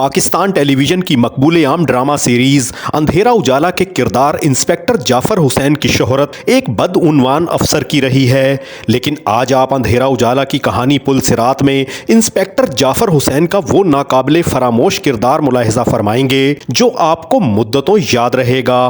Pakistan television की मकबूल आम drama series अंधेरा उजाला के किरदार इंस्पेक्टर जाफर हुसैन की शोहरत एक बदउनवान अफसर की रही है। लेकिन आज आप अंधेरा उजाला की कहानी पुल सिरात में इंस्पेक्टर जाफर हुसैन का वो नाकाबिले फरामोश किरदार मुलाहिजा फरमाएंगे जो आपको मुद्दतों याद रहेगा।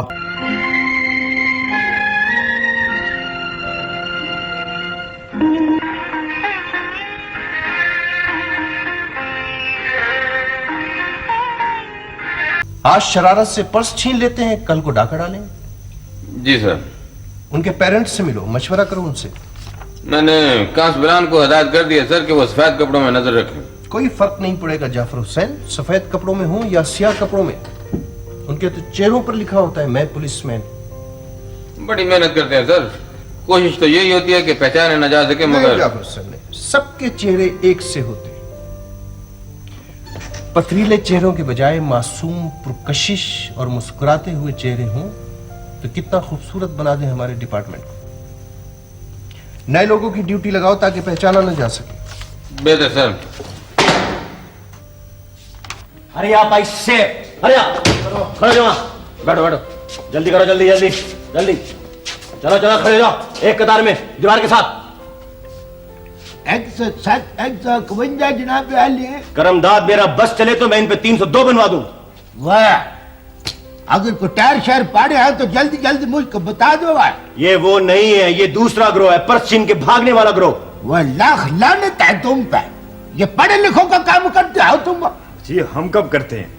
आज शरारत से पर्स छीन लेते हैं, कल को डाका डालेंगे। जी सर। उनके पेरेंट्स से मिलो, मशवरा करो उनसे। मैंने कांस्टेबल को हदायत कर दिया सर कि वो सफेद कपड़ों में नजर रखें। कोई फर्क नहीं पड़ेगा जाफर हुसैन, सफेद कपड़ों में हो या सियाह कपड़ों में। उनके तो चेहरों पर लिखा होता है मैं पुलिसमैन। बड़ी मेहनत करते हैं सर, कोशिश तो यही होती है कि पहचाने न जा सके, मगर जाफर हुसैन सबके चेहरे एक से होते हैं। पथरीले चेहरों के बजाय मासूम, पुरकशिश और मुस्कुराते हुए चेहरे हों तो कितना खूबसूरत बना दें हमारे डिपार्टमेंट को। नए लोगों की ड्यूटी लगाओ ताकि पहचाना न जा सके। बेहतर सर। अरे आप ऐसे अरे खड़े जाओ, बैठो बैठो, जल्दी करो, जल्दी जल्दी जल्दी, चलो चलो खड़े जाओ एक कतार में दीवार के साथ। 151 जनाब आली है। करमदाद मेरा बस चले तो मैं इन पे 302 बनवा दूं। वाह, अगर कोई टायर शायर पाड़े है तो जल्दी जल्दी मुझको बता दो। वाह, ये वो नहीं है, ये दूसरा ग्रोह है, पर्स छीन के भागने वाला ग्रोह। वह लाख लानत है तुम पे, ये पढ़े लिखों का काम करते हो तुम। जी हम कब करते हैं,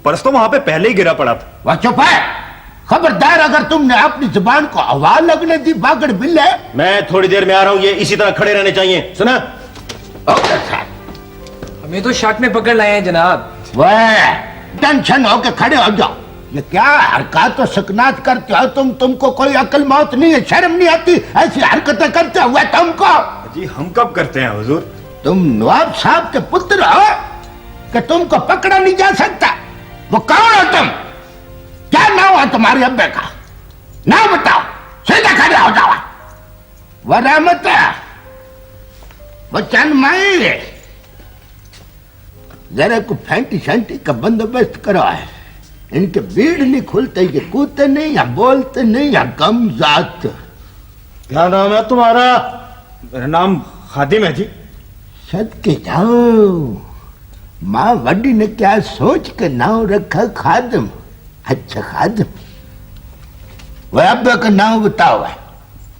पर्स तो वहां पे पहले ही गिरा पड़ा था। वह चुप है, खबरदार अगर तुमने अपनी जुबान को हवा लगने दी बागड़ बिल्ले। मैं थोड़ी देर में आ रहा हूं, ये इसी तरह खड़े रहने चाहिए, सुना? हमें तो शक में पकड़ लाए हैं जनाब। वह टेंशन होके खड़े हो जाओ। ये क्या हरकत और सकनात करते हो तुमको कोई अकल मौत नहीं है, शर्म नहीं आती ऐसी हरकतें करते हुए तुमको? जी हम कब करते हैं हुजूर? तुम नवाब साहब के पुत्र हो कि तुमको पकड़ा नहीं जा सकता। वो कौन हो तुम? क्या नाम है तुम्हारे अब्बे का? नाम बताओ, सीधा खड़े हो जाओ। वह रहमत है, वो चंद माई, जरा को फैंटी शैंटी का बंदोबस्त करो है। इनके भीड़ नहीं खुलते, ये कूदते नहीं या बोलते नहीं या कम जात। क्या नाम है तुम्हारा? मेरा नाम खादिम है जी। सदके जाओ, माँ वड्डी ने क्या सोच के नाम रखा खादिम। अच्छा खादिम, वह अब्बे का नाम बताओ है।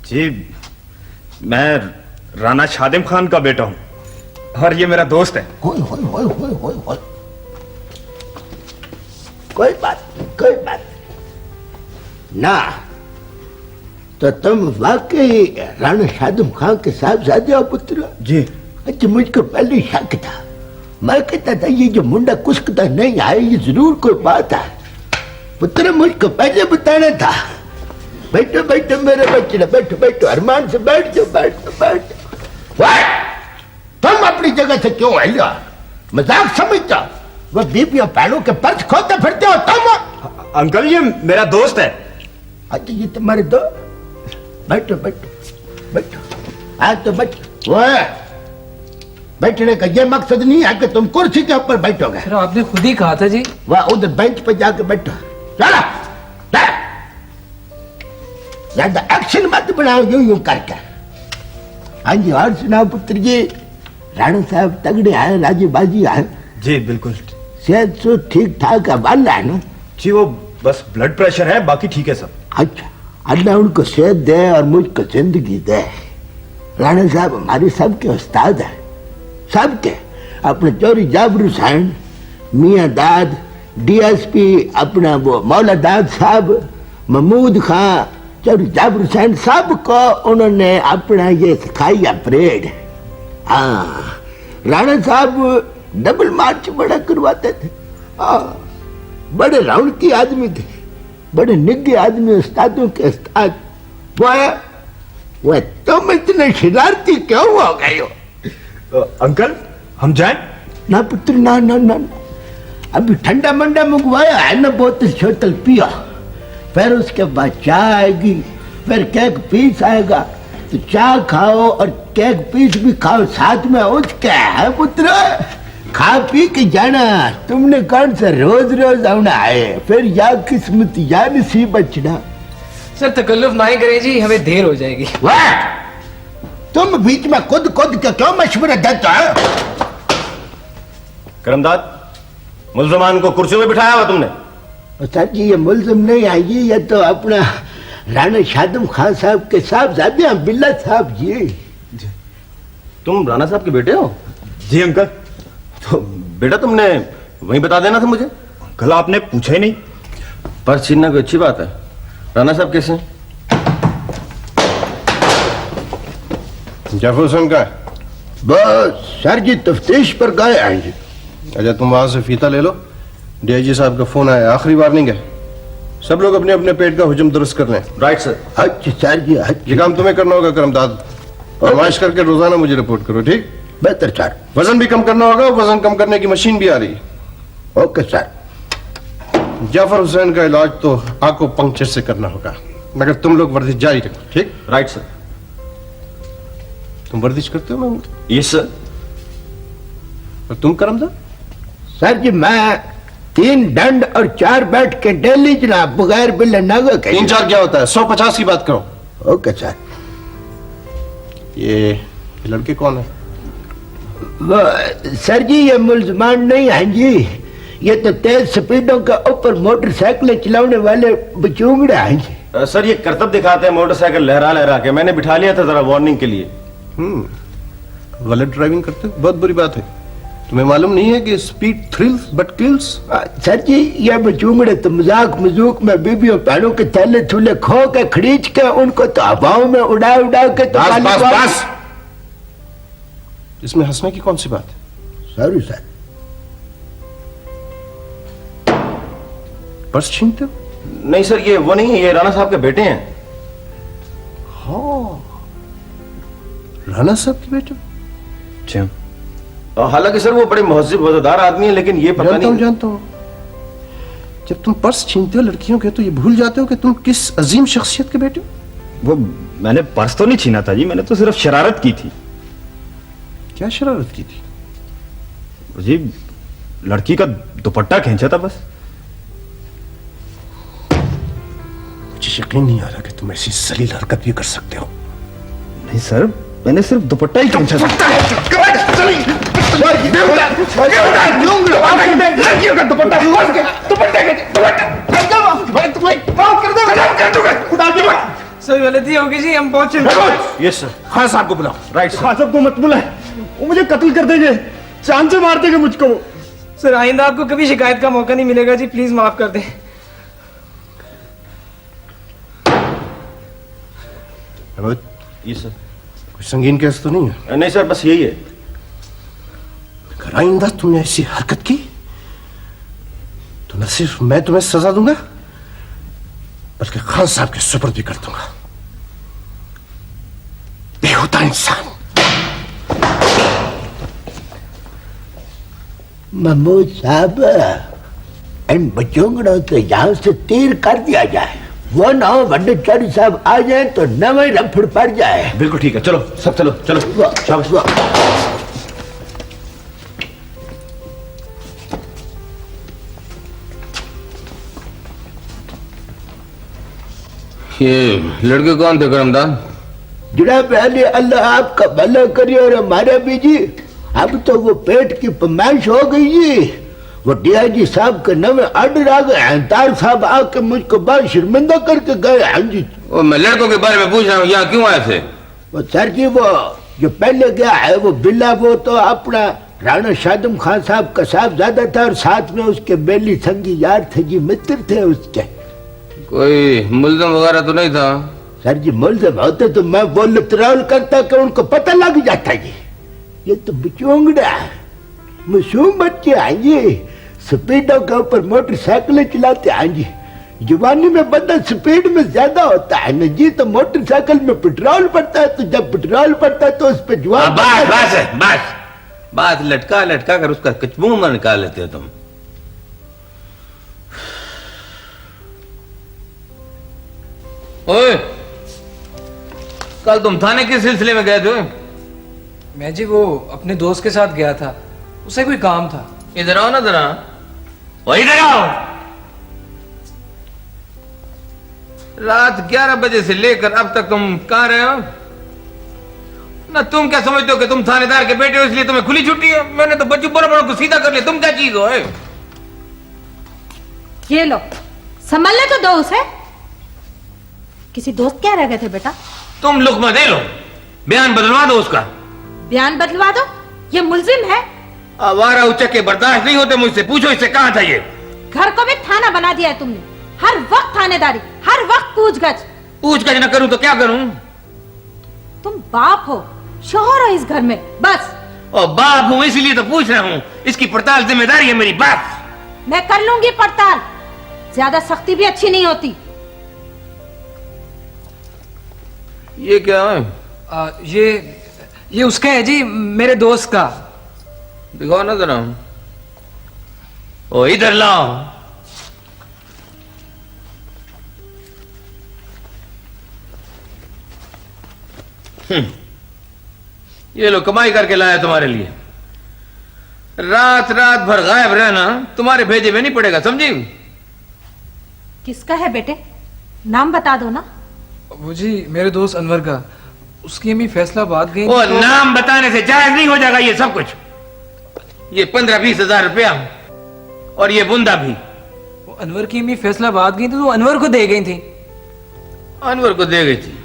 जी मैं राणा शादिम खान का बेटा हूं और ये मेरा दोस्त है। होय होय होय होय होय होय, कोई बात नहीं, कोई बात नहीं ना। तो तुम वाकई राणा शादिम खान के साहबजादे हो पुत्र? जी। अच्छा, मुझको पहले शक था, मैं कहता था ये जो मुंडा कुस्कता नहीं है ये जरूर कोई बात है। पुत्र मुझको पहले बताना था। बैठो बैठो मेरे बच्चे, बैठो बैठो, अरमान से बैठ जाओ, बैठो बैठो। तुम अपनी जगह से क्यों हिलो? मजाक समझता? वो बीबियों पैरों के पर्स खोते फिरते हो तुम? अंकल ये मेरा दोस्त है। अच्छा ये तुम्हारे दो? बैठो बैठो बैठो, आज तो बैठो। वो बैठने का ये मकसद नहीं है कि तुम कुर्सी के ऊपर बैठोगे। सर आपने खुद ही कहा था जी। वह उधर बेंच पे जाके बैठो। चलो ज्यादा एक्शन मत बनाओ यूं यूं करके। हाँ जी, और सुनाओ पुत्र जी, राणा साहब तगड़े आए, राजी बाजी आए? जी बिल्कुल। सेहत तो ठीक ठाक है ना? जी वो बस ब्लड प्रेशर है, बाकी ठीक है सब। अच्छा, अल्लाह उनको सेहत दे और मुझको जिंदगी दे। राणा साहब हमारे सबके उस्ताद है, सबके। अपने चौरी जाफर हुसैन, मियां दाद, डीएसपी अपना वो मौला दाद साहब, महमूद खां, चौरी जाफर हुसैन, सबको उन्होंने अपना ये सिखाया परेड। हाँ, राणा साहब डबल मार्च बड़ा करवाते थे। हाँ, बड़े रौनकी आदमी थे, बड़े निग्गे आदमी, उस्तादों के उस्ताद। वो तुम इतने शरारती क्यों हो गए हो? अंकल हम जाएं? ना पुत्र ना ना ना, अभी ठंडा मंडा मंगवाया है ना, बोतल शोतल पिया, फिर उसके बाद चाय आएगी, फिर केक पीस आएगा, तो चाय खाओ और केक पीस भी खाओ साथ में। उसके है पुत्र, खा पी के जाना। तुमने कौन सा रोज रोज आना है? फिर या किस्मत या नसीब बचना। सर तकल्लुफ ना ही करें जी, हमें देर हो जाएगी। वाह, तुम बीच में खुद के क्यों मशवरा देता है? करमदाद, मुल्जमान को कुर्सियों में बिठाया हुआ तुमने? सर जी, ये मुल्जिम नहीं है जी, ये तो अपना राणा शादम खान साहब के साहबजादे हैं, बिल्ला साहब जी। तुम राणा साहब के बेटे हो? जी अंकल। तो बेटा तुमने वहीं बता देना था मुझे। अंकल आपने पूछा ही नहीं। पर्स छीनना कोई अच्छी बात है। राणा साहब कैसे हैं? जाफर हुसैन का है? बस सर जी तफ्तीश पर गए हैं जी। अच्छा, तुम वहां से फीता ले लो। डीआईजी साहब का फोन आया, आखिरी वार्निंग है। सब लोग अपने अपने पेट का हुजम दुरुस्त कर लें। Right sir. अच्छा सर जी, ये अच्छा। काम तुम्हें करना होगा करमदाद। फरमाइश करके रोजाना मुझे रिपोर्ट करो, ठीक? बेहतर सर। वजन भी कम करना होगा, वजन कम करने की मशीन भी आ रही है। Okay sir. जाफर हुसैन का इलाज तो आंखों पंक्चर से करना होगा, मगर तुम लोग वर्जिश जारी रखो, ठीक? Right sir. तुम वर्जिश करते हो महमूद? Yes sir. और तुम करमदाद? सर जी मैं 3 दंड और 4 बैठ के डेली जनाब, बगैर बिल नागा के। 3-4 क्या होता है? 150 की बात करो। Okay sir. ये लड़के कौन है? वो सर जी ये मुल्जमान नहीं हैं जी, ये तो तेज स्पीडों के ऊपर मोटरसाइकिल चलाने वाले बचूंगड़े हैं जी। सर ये करतब दिखाते हैं मोटरसाइकिल लहरा लहरा के। मैंने बिठा लिया था जरा वार्निंग के लिए। गलत ड्राइविंग करते हो, बहुत बुरी बात है। तुम्हें मालूम नहीं है कि speed thrills but kills? Sir ji ये बचूंगड़े तो मजाक मजूक में बीबियों पैरों के थैले थूले खो के खरीच के उनको तो हवाओं में उड़ा उड़ा के तो बस काली बस बात- बस, इसमें हंसने की कौन सी बात है? Sorry sir. पर्स छीनते हो? नहीं सर ये वो नहीं है, ये राणा साहब के बेटे हैं। राणा साहब के बेटे? अच्छा। हालांकि सर वो बड़े महजिब वफादार आदमी हैं, लेकिन ये पता नहीं। जानता हूँ। जब तुम पर्स छीनते हो लड़कियों के तो ये भूल जाते हो कि तुम किस अजीम शख्सियत के बेटे हो। वो मैंने पर्स तो नहीं छीना था जी, मैंने तो सिर्फ शरारत की थी। क्या शरारत की थी? जी लड़की का दुपट्टा खींचा था बस। मुझे यकीन नहीं आ रहा कि तुम ऐसी जलील हरकत भी कर सकते हो। नहीं सर, मैंने सिर्फ दुपट्टा ही खींचा था। सर गलती होगी जी, हम पहुंचे। Yes sir. खान साहब को बुलाओ। Right sir. खान साहब को मत बुलाए, वो मुझे कत्ल कर देंगे, जान से मार देंगे मुझको। सर आइंदा आपको कभी शिकायत का मौका नहीं मिलेगा जी, प्लीज माफ कर दें। Yes sir. कोई संगीन केस तो नहीं है? नहीं सर बस यही है। अगर आइंदा तुमने ऐसी हरकत की तो न सिर्फ मैं तुम्हें सजा दूंगा बल्कि खान साहब के सुपुर्द भी कर दूंगा। बेहुदा इंसान। महमूद साहब इन बचूंगड़ों तो यहाँ से तीर कर दिया जाए, वो ना हो भट्टाचार्य साहब आ जाए तो नवा ही रफड़ पड़ जाए। बिल्कुल ठीक है, चलो सब चलो चलो। शाबाश, वाह। ये लड़के कौन थे करमदाद? जनाब अली अल्लाह आपका भला करे और हमारा भी जी। अब तो वो पेट की फरमाइश हो गई जी। वो डीआईजी साहब के नवे ऑर्डर आ गए हैं, तार साहब आके मुझको बहुत शर्मिंदा करके गए हैं जी। वो मैं लड़कों के बारे में पूछ रहा हूँ, यहाँ क्यों आए थे? वो सर जी वो जो पहले गया है वो बिल्ला, वो तो अपना राणा शादम खान साहब का साहबजादा था और साथ में उसके बेली संगी यार थे जी, मित्र थे उसके। कोई मुल्ज़िम वगैरह तो नहीं था? सर जी मुल्ज़िम होते तो मैं वो लतराल करता कि उनको पता लग जाता जी। ये तो बचोंगड़ा मासूम बच्चे हैं जी, स्पीडों के ऊपर मोटरसाइकिलें चलाते हैं जी। जवानी में बंदा स्पीड में ज्यादा होता है ना जी, तो मोटरसाइकिल में पेट्रोल पड़ता है, तो जब पेट्रोल पड़ता है तो उस पर जवान बात लटका लटका कर उसका कचबूम निकाल लेते हो तुम। ओए, कल तुम थाने किस सिलसिले में गए थे? मैं जी वो अपने दोस्त के साथ गया था, उसे कोई काम था। इधर आओ ना जरा। वो इधर आओ। रात 11 बजे से लेकर अब तक तुम कहां रहे हो? ना तुम क्या समझते हो कि तुम थानेदार के बेटे हो इसलिए तुम्हें खुली छुट्टी है? मैंने तो बच्चों बड़ों को सीधा कर लिया। तुम क्या चीज हो? ये लो, संभालने तो दो उसे। किसी दोस्त क्या रह गए थे बेटा? तुम लुकमा दे लो, बयान बदलवा दो उसका। बयान बदलवा दो? ये मुलजिम है। आवारा उचक्के बर्दाश्त नहीं होते मुझसे। पूछो इससे कहां था ये? घर को भी थाना बना दिया है तुमने। हर वक्त थानेदारी, हर वक्त पूछगछ। पूछगछ न करूं तो क्या करूं? तुम बाप हो, शोहर हो इस घर में, बस। और बाप हूं इसलिए तो पूछ रहा हूं। इसकी पड़ताल जिम्मेदारी है मेरी। बाप मैं कर लूंगी पड़ताल। ज्यादा सख्ती भी अच्छी नहीं होती। ये क्या है? ये उसका है जी, मेरे दोस्त का। दिखाओ ना जरा। ओ इधर लाओ। ये लो कमाई करके लाया तुम्हारे लिए। रात रात भर गायब रहना तुम्हारे भेजे में नहीं पड़ेगा, समझी? किसका है बेटे? नाम बता दो ना। वो जी मेरे दोस्त अनवर का। उसकी अम्मी फैसलाबाद गई। ओ नाम बताने से जायज नहीं हो जाएगा ये सब कुछ। ये 15-20 हजार रुपया और ये बुंदा भी। वो अनवर की अम्मी फैसलाबाद गई थी तो वो अनवर को दे गई थी। अनवर को दे गई थी।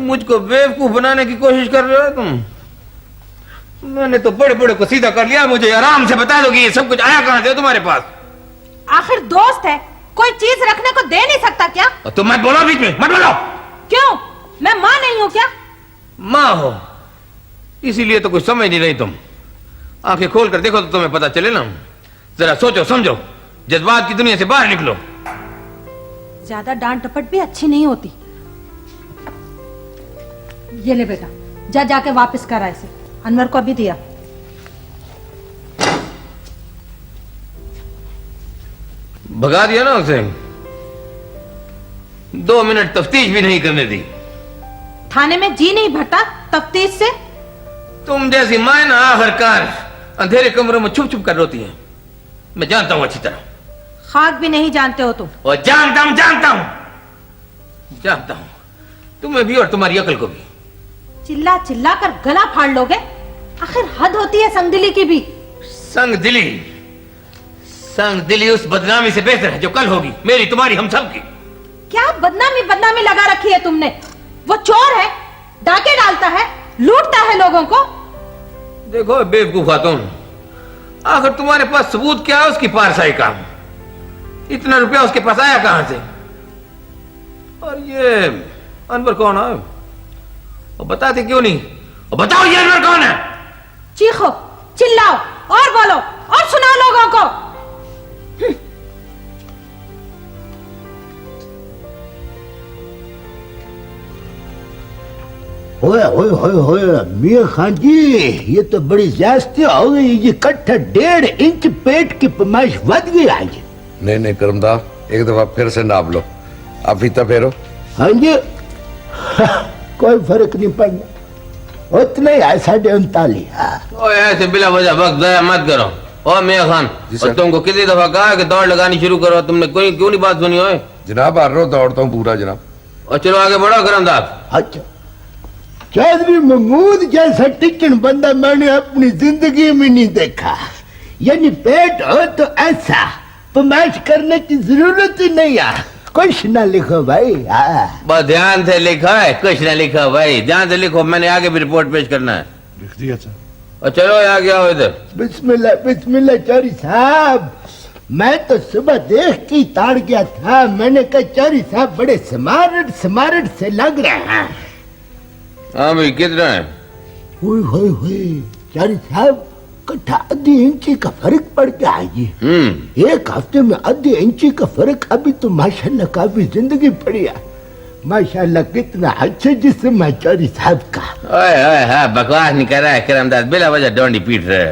मुझको बेवकूफ बनाने की कोशिश कर रहे हो तुम। मैंने तो बड़े बड़े को सीधा कर लिया। मुझे आराम से बता दो कि ये सब कुछ आया कहां से तुम्हारे पास? आखिर दोस्त है, कोई चीज रखने को दे नहीं सकता क्या? और तुम मत बोलो बीच में, मत बोलो। क्यों? मैं माँ नहीं हूं क्या? माँ हो इसीलिए तो कुछ समझ नहीं रही तुम। आंखें खोल कर देखो तो तुम्हें पता चले ना। जरा सोचो समझो, जज्बात की दुनिया से बाहर निकलो। ज्यादा डांट टपट भी अच्छी नहीं होती। ये ले बेटा, जा जाके वापस करा इसे। अनवर को अभी दिया। भगा दिया ना उसे। 2 मिनट तफ्तीश भी नहीं करने दी। थाने में जी नहीं भरता तफ्तीश से। तुम जैसी माँ ना आखिरकार अंधेरे कमरों में छुप छुप कर रोती है। मैं जानता हूं अच्छी तरह। खाक भी नहीं जानते हो तुम। और जानता हूं तुम्हें भी और तुम्हारी अकल को भी। चिल्ला चिल्ला कर गला फाड़ लोगे? आखिर हद होती है संगदिली की भी। संगदिली उस बदनामी से बेहतर है जो कल होगी, मेरी तुम्हारी हम सब की। क्या बदनामी लगा रखी है तुमने? वो चोर है, डाके डालता है, लूटता है लोगों को। देखो बेवकूफ खातून, आखिर तुम्हारे पास सबूत क्या है उसकी पारसाई का? इतना रुपया उसके पास आया कहां से? और ये अनवर कौन है? और बताते क्यों नहीं? और बताओ ये अनवर कौन है? चीखो, चिल्लाओ और बोलो और सुनाओ लोगों को। ओए ओए ओए ओए मियां खान जी, ये तो बड़ी ज्यादती हो गई। ये कट्ठा 1.5 इंच पेट की पैमाइश बढ़ गई आज। नहीं करमदा, एक दफा फिर से नाप लो। अब फीता फेरो। हाँ जी। कोई फर्क नहीं पड़ना, उतना ही है 39.5। ओए ऐसे बिला वजह वक्त जाया मत करो। और मियां खान, और तुमको कितनी दफा कहा कि दौड़ लगानी शुरू करो, तुमने कोई क्यों नहीं बात सुनी? ओए जनाब आ रहा दौड़ता हूँ पूरा जनाब। और चलो आगे बढ़ो करमदास। अच्छा, चौधरी महमूद जैसा टिकन बंदा मैंने अपनी जिंदगी में नहीं देखा। यानी पेट हो तो ऐसा पैमाइश करने की जरूरत ही नहीं है। कुछ ना लिखो भाई। बस ध्यान से लिखा है, कुछ ना लिखा भाई। ध्यान से लिखो, मैंने आगे भी रिपोर्ट पेश करना है। लिख दिया सर। और चलो आ गया हो इधर। बिस्मिल्लाह बिस्मिल्लाह चौधरी साहब। मैं तो सुबह देख के ताड़ गया था। मैंने कहा चौधरी साहब बड़े स्मार्ट से लग रहे हैं। हाँ भाई कितना है? हुई चौधरी साहब, कट्ठा आधी इंची का फर्क पड़ गया है जी। एक हफ्ते में आधी इंची का फर्क। अभी तो माशाल्लाह काफी जिंदगी पड़ी है। माशाल्लाह कितना अच्छा जिस्म है चौधरी साहब का। ओए ओए हाँ, बकवास नहीं कर रहा है करमदास, बिला वजह डोंडी पीट रहे हो।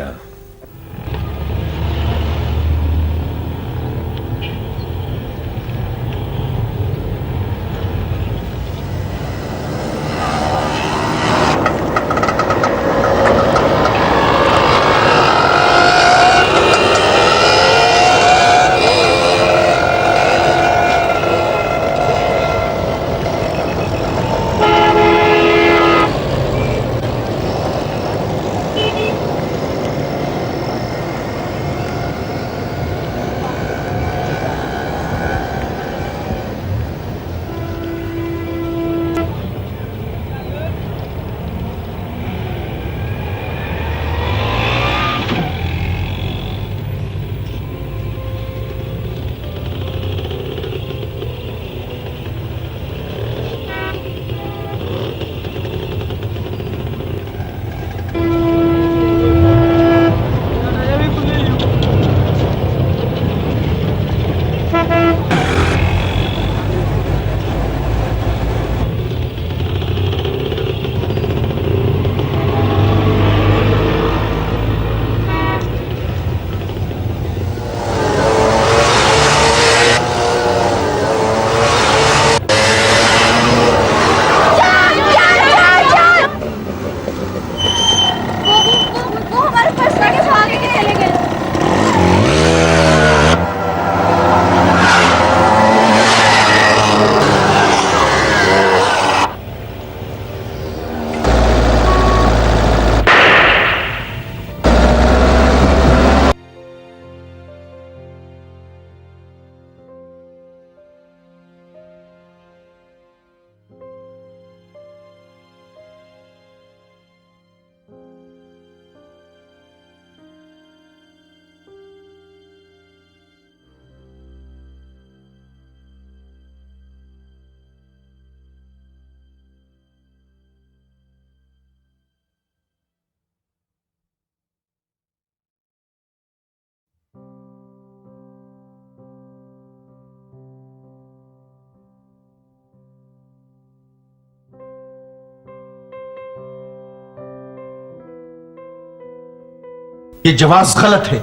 ये जवाब गलत है।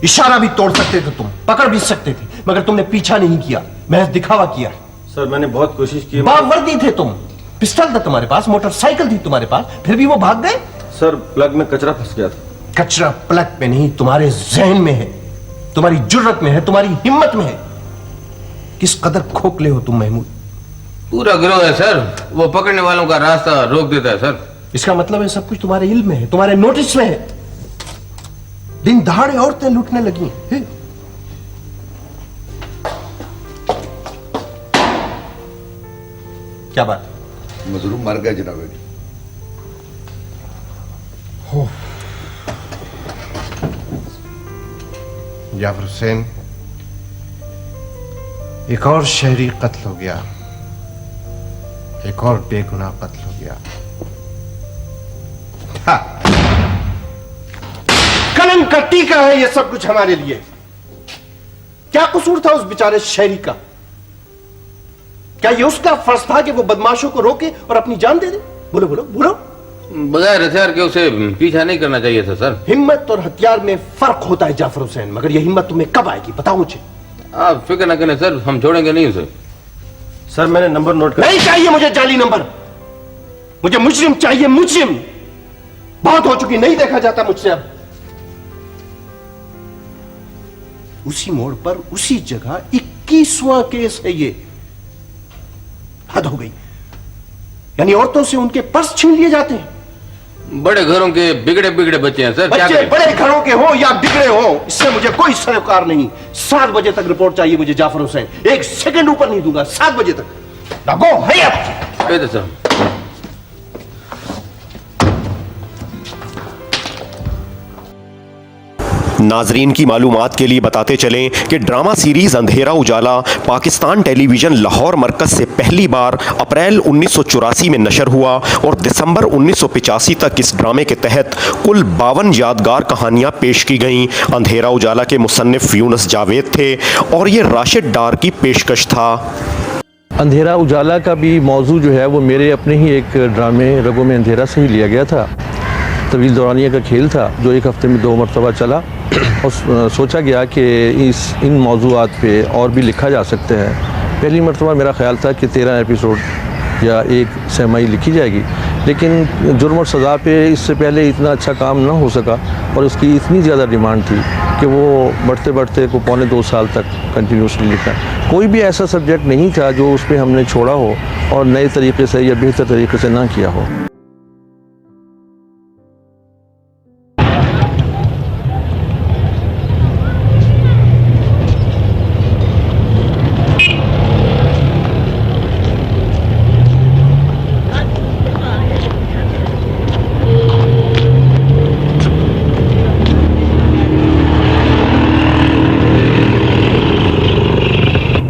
इशारा भी तोड़ सकते थे तुम, पकड़ भी सकते थे, मगर तुमने पीछा नहीं किया, महज दिखावा किया। सर मैंने बहुत कोशिश की। बावर्दी थे तुम, पिस्टल था तुम्हारे पास, मोटरसाइकिल थी तुम्हारे पास, फिर भी वो भाग गए। सर प्लग में कचरा फंस गया था। कचरा प्लग में नहीं, तुम्हारे जहन में है, तुम्हारी जुर्रत में है, तुम्हारी हिम्मत में है। किस कदर खोखले हो तुम महमूद। पूरा गिरोह है सर, वो पकड़ने वालों का रास्ता रोक देता है सर। इसका मतलब है सब कुछ तुम्हारे इल्म में है, तुम्हारे नोटिस में है। दिन दहाड़े औरतें लूटने लगी हैं। क्या बात है? मजलूम मर गया जनाब। जाफर हुसैन, एक और शहरी कत्ल हो गया, एक और बेगुनाह कत्ल हो गया। हाँ। कलंक का टीका है ये सब कुछ हमारे लिए। क्या कसूर था उस बेचारे शहरी का? क्या ये उसका फर्ज था कि वो बदमाशों को रोके और अपनी जान दे दे? बोलो बोलो बोलो। बगैर हथियार के उसे पीछा नहीं करना चाहिए था सर। हिम्मत और हथियार में फर्क होता है जाफर हुसैन, मगर यह हिम्मत तुम्हें कब आएगी बताओ मुझे। आप फिक्र न करें सर, हम छोड़ेंगे नहीं उसे। सर मैंने नंबर नोट कर। नहीं चाहिए मुझे जाली नंबर, मुझे मुजरिम चाहिए, मुजरिम। बहुत हो चुकी, नहीं देखा जाता मुझसे अब। उसी मोड़ पर उसी जगह 21वां केस है ये। हद हो गई। यानी औरतों से उनके पर्स छीन लिए जाते हैं। बड़े घरों के बिगड़े बिगड़े बच्चे हैं सर। क्या बच्चे करें? बड़े घरों के हो या बिगड़े हो, इससे मुझे कोई सरोकार नहीं। 7 बजे तक रिपोर्ट चाहिए मुझे जाफर हुसैन। 1 सेकंड ऊपर नहीं दूंगा। 7 बजे तक। लगो है अब। सर नाजरीन की मालूमात के लिए बताते चलें कि ड्रामा सीरीज अंधेरा उजाला पाकिस्तान टेलीविज़न लाहौर मरकज़ से पहली बार अप्रैल 1984 में नशर हुआ और दिसंबर 1985 तक इस ड्रामे के तहत कुल 52 यादगार कहानियां पेश की गईं। अंधेरा उजाला के मुसन्निफ यूनुस जावेद थे और ये राशिद डार की पेशकश था। अंधेरा उजाला का भी मौजू जो है वो मेरे अपने ही एक ड्रामे रगों में अंधेरा से ही लिया गया था। तवील दौरानिया का खेल था जो एक हफ्ते में 2 मरतबा चला और सोचा गया कि इन मौज़ूआत पे और भी लिखा जा सकता है। पहली मरतबा मेरा ख़्याल था कि 13 एपिसोड या 1 सहमाही लिखी जाएगी, लेकिन जुर्म और सज़ा पे इससे पहले इतना अच्छा काम ना हो सका और उसकी इतनी ज़्यादा डिमांड थी कि वो बढ़ते बढ़ते को पौने 2 साल तक कंटिन्यूसली लिखा। कोई भी ऐसा सब्जेक्ट नहीं था जो उस पर हमने छोड़ा हो और नए तरीके से या बेहतर तरीके से ना किया हो।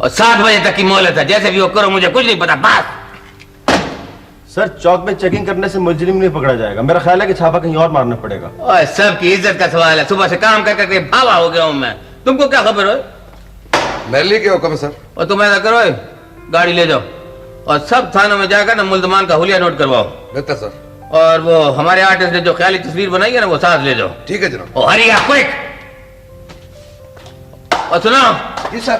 और 7 बजे तक की मोहलत है, जैसे भी वो करो, मुझे कुछ नहीं पता। बस सर चौक में चेकिंग करने से मुजरिम नहीं पकड़ा जाएगा। मेरा ख्याल है कि छापा कहीं और मारना पड़ेगा। और सबकी इज्जत का सवाल है। सुबह से काम कर करके भावा हो गया हूं मैं। तुमको क्या खबर हो? मेरे लिए क्या हुक्म है सर? और तुम ऐसा करो, गाड़ी ले जाओ और सब थानों में जाकर ना मुल्जमान का हुलिया नोट करवाओ। बेहतर सर। और वो हमारे आर्टिस्ट ने जो ख्याली तस्वीर बनाई है ना, वो साथ ले जाओ। ठीक है जनाब। ओ हरी क्विक। और सुनो जी सर।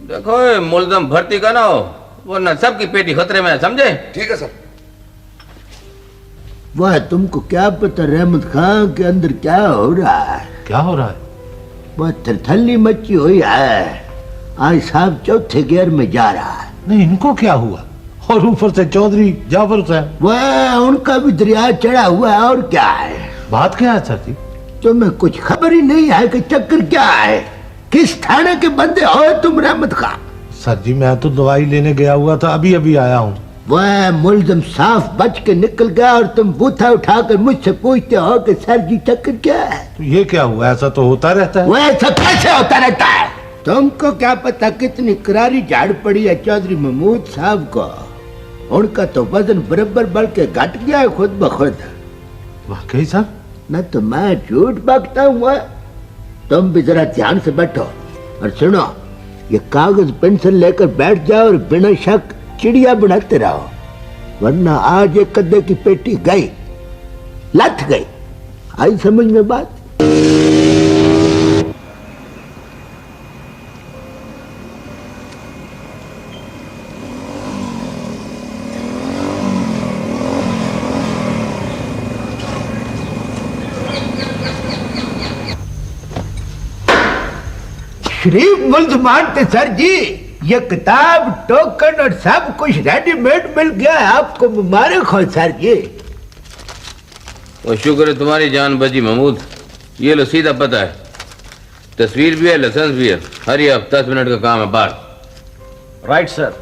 देखो मुल्जम भर्ती का ना हो, वरना सबकी पेटी खतरे में है, समझे? ठीक है सर। वह तुमको क्या पता रहमत खां के अंदर क्या हो रहा है? क्या हो रहा है? वह थरथल्ली मची हुई है। आज साहब 4थे गियर में जा रहा है। नहीं, इनको क्या हुआ? और ऊपर से चौधरी जाफर हुसैन। वह उनका भी दरिया चढ़ा हुआ है। और क्या है? बात क्या है सर जी? तुम्हें कुछ खबर ही नहीं है कि चक्कर क्या है? किस थाने के बंदे हो तुम रहमत खां? सर जी मैं तो दवाई लेने गया हुआ था, अभी अभी आया हूँ। वह मुल्जम साफ बच के निकल गया और तुम बूथा उठाकर मुझसे पूछते हो कि सर जी चक्कर क्या है? तो ये क्या हुआ? ऐसा तो होता रहता है। वह ऐसा कैसे होता रहता है? तुमको क्या पता कितनी करारी झाड़ पड़ी है चौधरी महमूद साहब को। उनका तो वजन बराबर बढ़ के घट गया है खुद ब खुद। वाकई सर? न तो मैं झूठ बकता हूँ। तुम भी जरा ध्यान से बैठो और सुनो। ये कागज पेंसिल लेकर बैठ जाओ और बिना शक चिड़िया बनाते रहो, वरना आज एक कद्दे की पेटी गई, लथ गई। आई समझ में बात? शरीफ मुल्जमान थे सर जी, ये किताब टोकन और सब कुछ रेडीमेड मिल गया है, आपको मुबारक हो सर जी। वो शुक्र है तुम्हारी जान बची महमूद। ये लो सीधा पता है, तस्वीर भी है, लाइसेंस भी है, हर ये 10 मिनट का काम है बाहर। Right sir.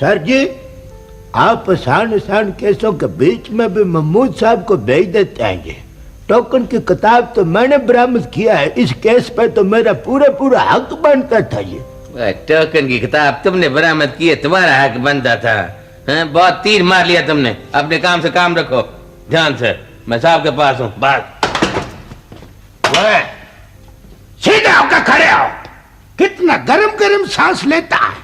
सर जी, आप आसान केसों के बीच में भी महमूद साहब को भेज देते हैं। ये टोकन की किताब तो मैंने बरामद किया है, इस केस पे तो मेरा पूरा हक बनता था। ये टोकन की किताब तुमने बरामद की है, तुम्हारा हक बनता था। हैं? बहुत तीर मार लिया तुमने, अपने काम से काम रखो ध्यान से। मैं साहब के पास हूँ, बात सीधे होकर खड़े हो। कितना गरम सांस लेता है।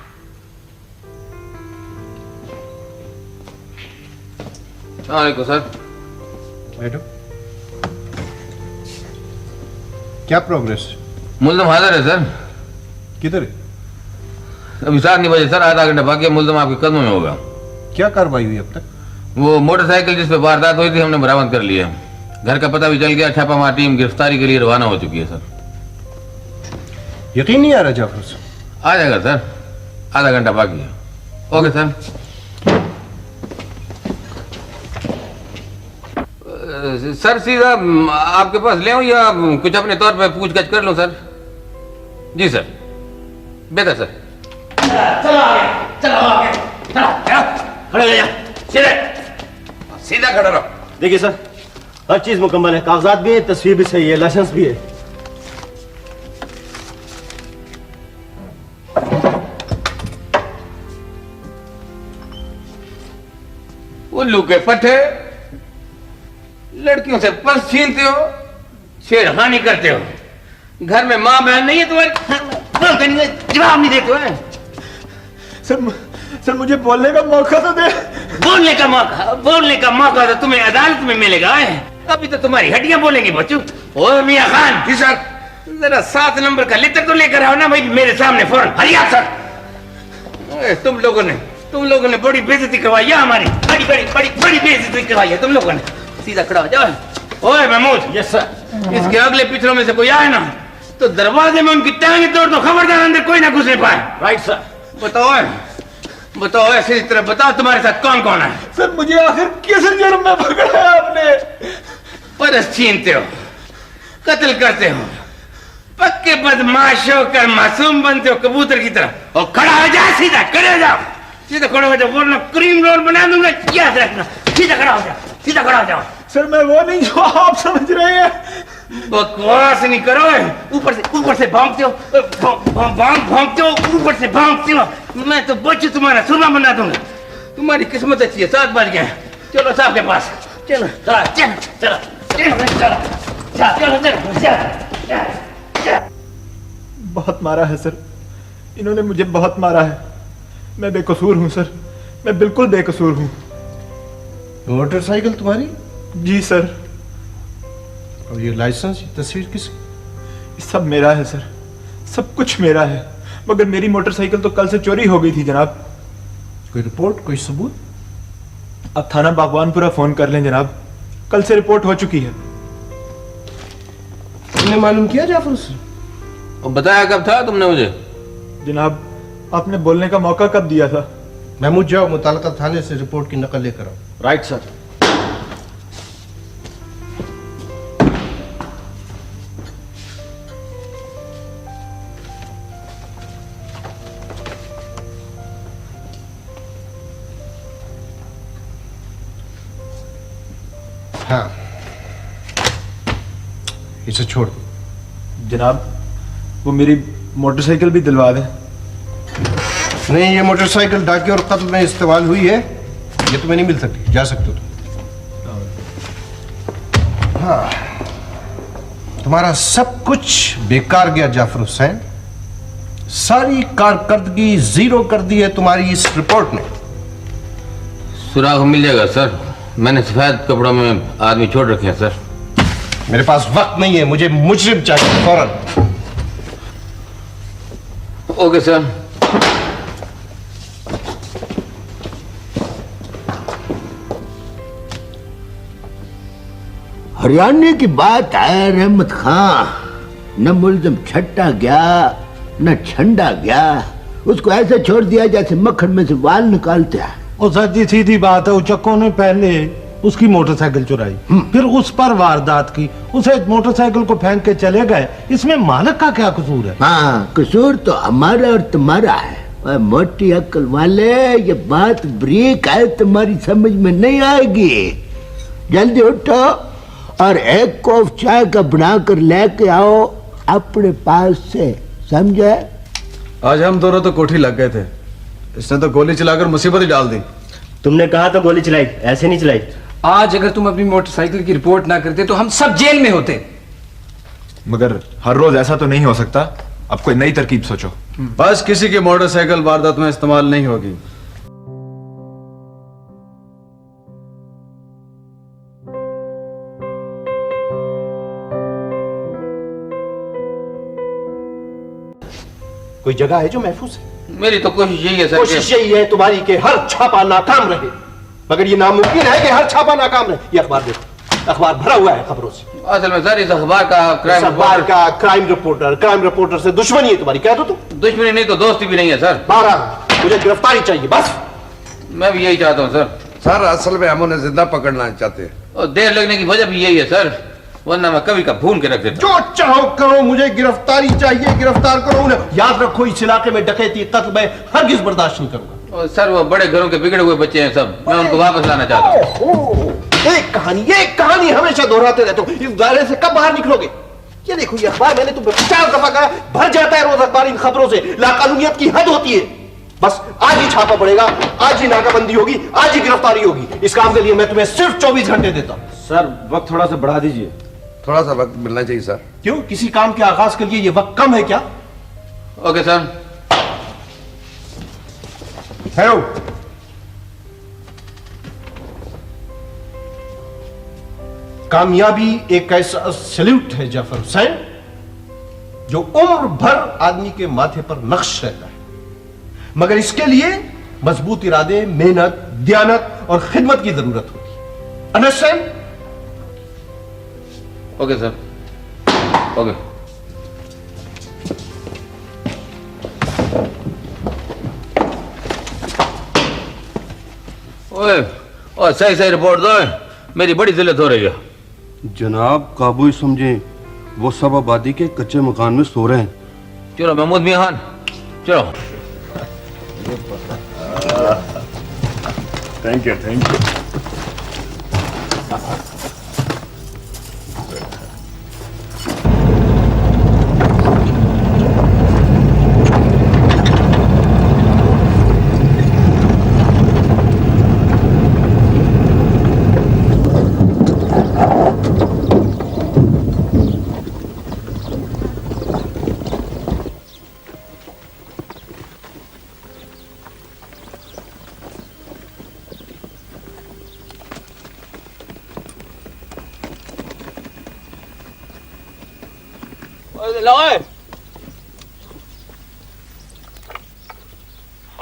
अलैकुम सर। बैठो। क्या प्रोग्रेस? मुल्ज़म हाजिर है सर। किधर है? अभी 7 नहीं बजे सर, आधा घंटा बाकी है, मुल्ज़म आपके कदमों में होगा। क्या कार्रवाई हुई अब तक? वो मोटरसाइकिल जिस पे वारदात हुई थी हमने बरामद कर लिया। घर का पता भी चल गया, छापामार टीम गिरफ्तारी के लिए रवाना हो चुकी है सर। यकीन नहीं आ रहा जाफर साहब। आ जाएगा सर, आधा घंटा बाकी है। Okay sir. सर सीधा आपके पास ले आऊं या कुछ अपने तौर पे पूछगछ कर लूं सर? जी सर, बेहतर सर। चलो खड़े हो जाओ, सीधा खड़ा रहो। देखिए सर, हर चीज मुकम्मल है, कागजात भी है, तस्वीर भी सही है, लाइसेंस भी है। उल्लू के पट्टे, लड़कियों से पर्स छीनते हो, छेड़खानी करते हो, घर में माँ बहन नहीं है तुम्हारी, जवाब नहीं देते हो। सर मुझे बोलने का मौका तो दे। बोलने का मौका तो तुम्हें अदालत में मिलेगा। अभी तो तुम्हारी हड्डियां बोलेंगी बच्चों। ओए मियां खान, जी सर, जरा 7 नंबर का लिटर तो लेकर आओ ना भाई मेरे सामने फौरन। हरिया सर। तुम लोगों ने बड़ी बेइज्जती करवाई है हमारी, बड़ी बेइज्जती करवाई है तुम लोगों ने। सीधा खड़ा हो जाओ। ओए महमूद। Yes sir. इसके अगले पिछलों में से कोई आए ना तो दरवाजे में उनकी टांगें तोड़ दो, खबरदार अंदर कोई ना घुसने पाए। Right sir. बताओ ऐसी तरह बताओ, तुम्हारे साथ कौन कौन है? सर मुझे आखिर किस जुर्म में पकड़ा है आपने? पर्स छीनते हो, कत्ल करते हो, पक्के बदमाश होकर मासूम बनते हो कबूतर की तरह। और खड़ा हो जाओ, सीधा खड़े हो जाओ, सीधा खड़े हो जाओ, वरना क्रीम रोल बना दूंगा, याद रखना। सीधा खड़ा हो जाओ, सीधा खड़ा हो जाओ। सर मैं वो नहीं जो आप समझ रहे हैं। बकवास नहीं करो, ऊपर से भागते हो, भागते हो, ऊपर से भागते हो। मैं तो बच्चे तुम्हारा सुरमा बना दूंगा। तुम्हारी किस्मत अच्छी है, 7 बज गए। चलो साहब के पास, चलो। बहुत मारा है सर, इन्होंने मुझे बहुत मारा है। मैं बेकसूर हूँ सर, मैं बिल्कुल बेकसूर हूँ। मोटरसाइकिल तुम्हारी? जी सर। और ये लाइसेंस, ये तस्वीर किसकी? सब मेरा है सर, सब कुछ मेरा है, मगर मेरी मोटरसाइकिल तो कल से चोरी हो गई थी जनाब। कोई रिपोर्ट, कोई सबूत? अब थाना बागवानपुरा फोन कर लें जनाब, कल से रिपोर्ट हो चुकी है। तुमने मालूम किया जाफर से? और बताया कब था तुमने मुझे? जनाब आपने बोलने का मौका कब दिया था? महमूद जाओ, मुताल्लिका थाने से रिपोर्ट की नकल लेकर आओ। Right sir. हाँ, इसे छोड़ दो। जनाब वो मेरी मोटरसाइकिल भी दिलवा दें। नहीं, ये मोटरसाइकिल डाके और कत्ल में इस्तेमाल हुई है, ये तुम्हें नहीं मिल सकती, जा सकते हो तुम। हाँ, तुम्हारा सब कुछ बेकार गया जाफर हुसैन, सारी कारकर्दगी जीरो कर दी है तुम्हारी इस रिपोर्ट ने। सुराग मिल जाएगा सर। मैंने सफेद कपड़ों में आदमी छोड़ रखे हैं सर। मेरे पास वक्त नहीं है, मुझे मुजरिम चाहिए फौरन। Okay sir. हरियाणा की बात है रहमत खां, न मुल्जिम छट्टा गया न छंडा गया, उसको ऐसे छोड़ दिया जैसे मक्खन में से वाल निकालते हैं। और सर जी सीधी बात है, उचक्कों ने पहले उसकी मोटरसाइकिल चुराई, फिर उस पर वारदात की, उसे मोटरसाइकिल को फेंक के चले गए। इसमें मालिक का क्या कसूर है? हाँ, कसूर तो हमारा और तुम्हारा है। और मोटी अक्ल वाले, ये बात ब्रेक है, तुम्हारी समझ में नहीं आएगी। जल्दी उठो और एक कप चाय का बनाकर लेके आओ अपने पास से, समझे? आज हम दोनों तो कोठी लग गए थे, इसने तो गोली चलाकर मुसीबत ही डाल दी। तुमने कहा तो गोली चलाई, ऐसे नहीं चलाई। आज अगर तुम अपनी मोटरसाइकिल की रिपोर्ट ना करते तो हम सब जेल में होते। मगर हर रोज ऐसा तो नहीं हो सकता, अब कोई नई तरकीब सोचो। बस किसी की मोटरसाइकिल वारदात में इस्तेमाल नहीं होगी। कोई जगह है जो महफूज है? मेरी तो कोशिश यही है सर। कोशिश यही है तुम्हारी कि हर छापा नाकाम रहे, मगर ये नामुमकिन है कि हर छापा नाकाम रहे। ये अखबार देखो, अखबार भरा हुआ है खबरों से। असल में सर इस अखबार का क्राइम रिपोर्टर से दुश्मनी है तुम्हारी, कह दो तुम। दुश्मनी नहीं तो दोस्ती भी नहीं है सर। बारह, मुझे गिरफ्तारी चाहिए बस। मैं भी यही चाहता हूँ सर। सर असल में हम उन्हें जिंदा पकड़ना चाहते हैं। और देर लगने की वजह भी यही है सर, वरना मैं कभी का भून के रख देता। जो चाहो करो, मुझे गिरफ्तारी चाहिए, गिरफ्तार करो उन्हें। याद रखो, इस इलाके में डकैती कत्ल मैं हरगिज बर्दाश्त नहीं करूंगा। और सर वो बड़े घरों के बिगड़े हुए बच्चे हैं सब, मैं उनको वापस लाना चाहता हूँ। एक कहानी हमेशा दोहराते रहते हो, इस दायरे से कब बाहर निकलोगे? ये देखो, ये अखबार मैंने तुम्हें 50 दफा कहा, भर जाता है रोज अखबार इन खबरों से। लाकानूनियत की हद होती है। बस आज ही छापा पड़ेगा, आज ही नाकाबंदी होगी, आज ही गिरफ्तारी होगी। इस काम के लिए मैं तुम्हें सिर्फ 24 घंटे देता हूं। सर वक्त थोड़ा सा बढ़ा दीजिए। थोड़ा सा वक्त मिलना चाहिए सर। क्यों, किसी काम के आगाज के लिए ये वक्त कम है क्या? Okay sir. हेलो, कामयाबी एक ऐसा सल्यूट है जाफर हुसैन जो उम्र भर आदमी के माथे पर नक्श रहता है, मगर इसके लिए मजबूत इरादे, मेहनत, दयानत और खिदमत की जरूरत होती है। अंडरस्टैंड? Okay sir, okay. ओए, और सही सही रिपोर्ट दो, मेरी बड़ी जिल्लत हो रही है। जनाब काबू ही समझें, वो सब आबादी के कच्चे मकान में सो रहे हैं। चलो महमूद मियां खान, चलो। Thank you, thank you.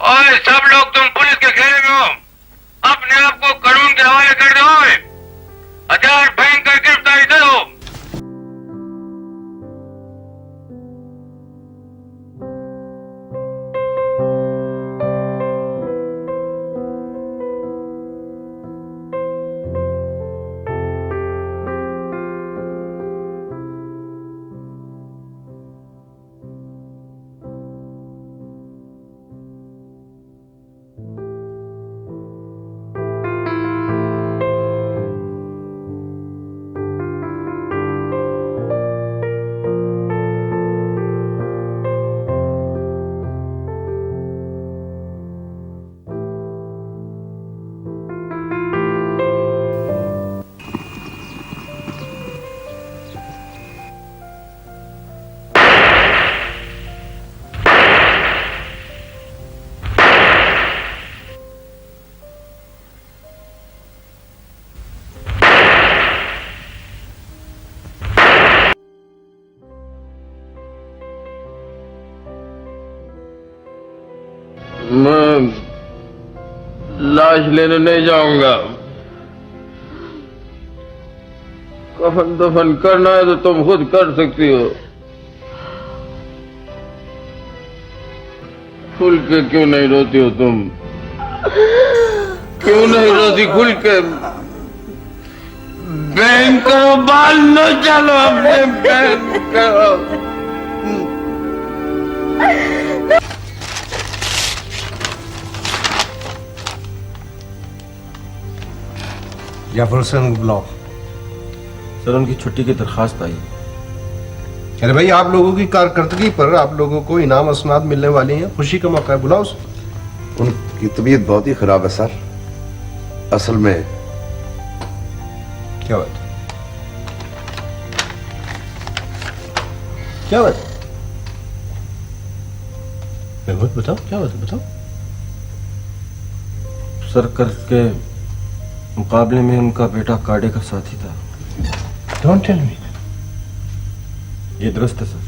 ओए सब लोग, तुम पुलिस के घेरे में हो, अपने आप को कानून के हवाले कर दो। हजार भयंकर गिरफ्तारी दे दो। लाश लेने नहीं जाऊंगा। कफन दफन करना है तो तुम खुद कर सकती हो। खुल के क्यों नहीं रोती हो तुम? क्यों नहीं रोती खुल के? बैंक करो, बाल न चलो अपने बैंक करो। जाफर हुसैन को बुलाओ। सर उनकी छुट्टी की दरखास्त आई। अरे भाई, आप लोगों की कारकर्दगी पर आप लोगों को इनाम असनाद मिलने वाले हैं, खुशी का मौका है, बुलाओ उसे। उनकी तबीयत बहुत ही खराब है सर। असल में क्या बात? क्या बात? महमूद बताओ, क्या बात है, बताओ। सर कर्ज के मुकाबले में उनका बेटा काडे का साथी था। Don't tell me. ये दुरुस्त है sir.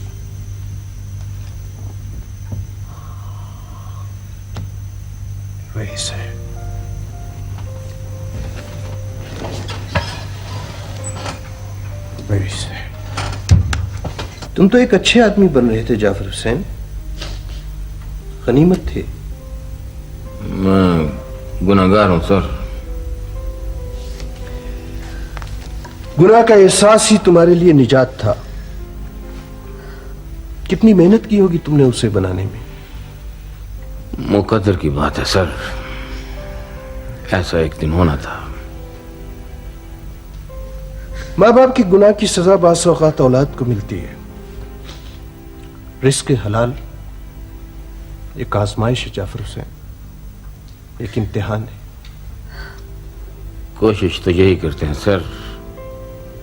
Very sad. Very sad. तुम तो एक अच्छे आदमी बन रहे थे जाफर हुसैन, गनीमत थे। मैं गुनाहगार हूं सर। गुनाह का एहसास ही तुम्हारे लिए निजात था। कितनी मेहनत की होगी तुमने उसे बनाने में। मुकद्दर की बात है सर, ऐसा एक दिन होना था। माँ बाप की गुनाह की सजा बाज़ औक़ात औलाद को मिलती है। रिस्क हलाल एक आजमाइश है जाफर हुसैन, एक इम्तिहान है। कोशिश तो यही करते हैं सर,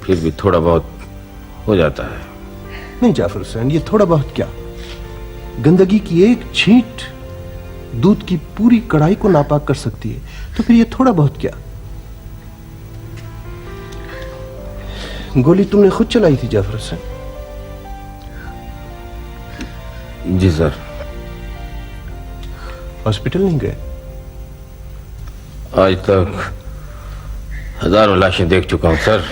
फिर भी थोड़ा बहुत हो जाता है। नहीं जाफर हुसैन, ये थोड़ा बहुत क्या, गंदगी की एक छींट दूध की पूरी कढ़ाई को नापाक कर सकती है, तो फिर ये थोड़ा बहुत क्या। गोली तुमने खुद चलाई थी जाफर हुसैन? जी सर। हॉस्पिटल नहीं गए? आज तक हजारों लाशें देख चुका हूं सर,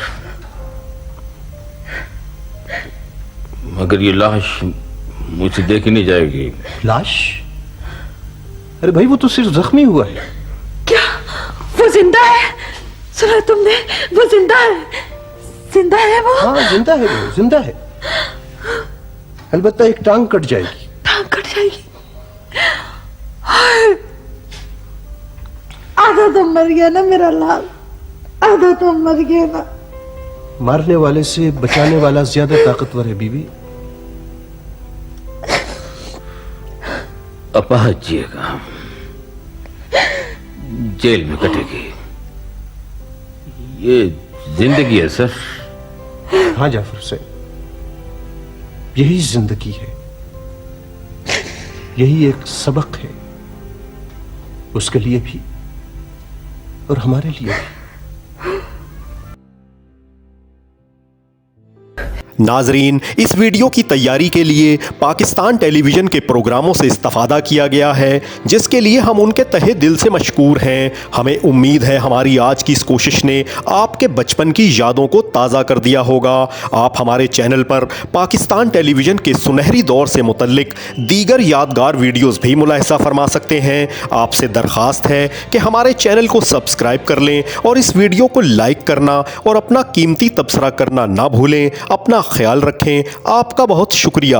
मगर ये लाश मुझसे देखी नहीं जाएगी। लाश? अरे भाई, वो तो सिर्फ जख्मी हुआ है। क्या वो जिंदा है? सुना तुमने? वो जिंदा है, जिंदा है वो। हाँ जिंदा है, वो जिंदा है। अलबत्ता एक टांग कट जाएगी। टांग कट जाएगी? आधा तो मर गया ना मेरा लाल, आधा तो मर गया ना। मारने वाले से बचाने वाला ज्यादा ताकतवर है बीबी। अपाहज जिएगा, जेल में कटेगी। ये जिंदगी है सर। हाँ जाफर हुसैन, यही जिंदगी है, यही एक सबक है, उसके लिए भी और हमारे लिए भी। नाजरीन, इस वीडियो की तैयारी के लिए पाकिस्तान टेलीविज़न के प्रोग्रामों से इस्तेफादा किया गया है, जिसके लिए हम उनके तहे दिल से मशकूर हैं। हमें उम्मीद है हमारी आज की इस कोशिश ने आपके बचपन की यादों को ताज़ा कर दिया होगा। आप हमारे चैनल पर पाकिस्तान टेलीविज़न के सुनहरी दौर से मुतल्लिक दीगर यादगार वीडियोज़ भी मुलाहिजा फरमा सकते हैं। आपसे दरख्वास्त है कि हमारे चैनल को सब्सक्राइब कर लें और इस वीडियो को लाइक करना और अपना कीमती तबसरा करना ना भूलें। अपना ख्याल रखें। आपका बहुत शुक्रिया।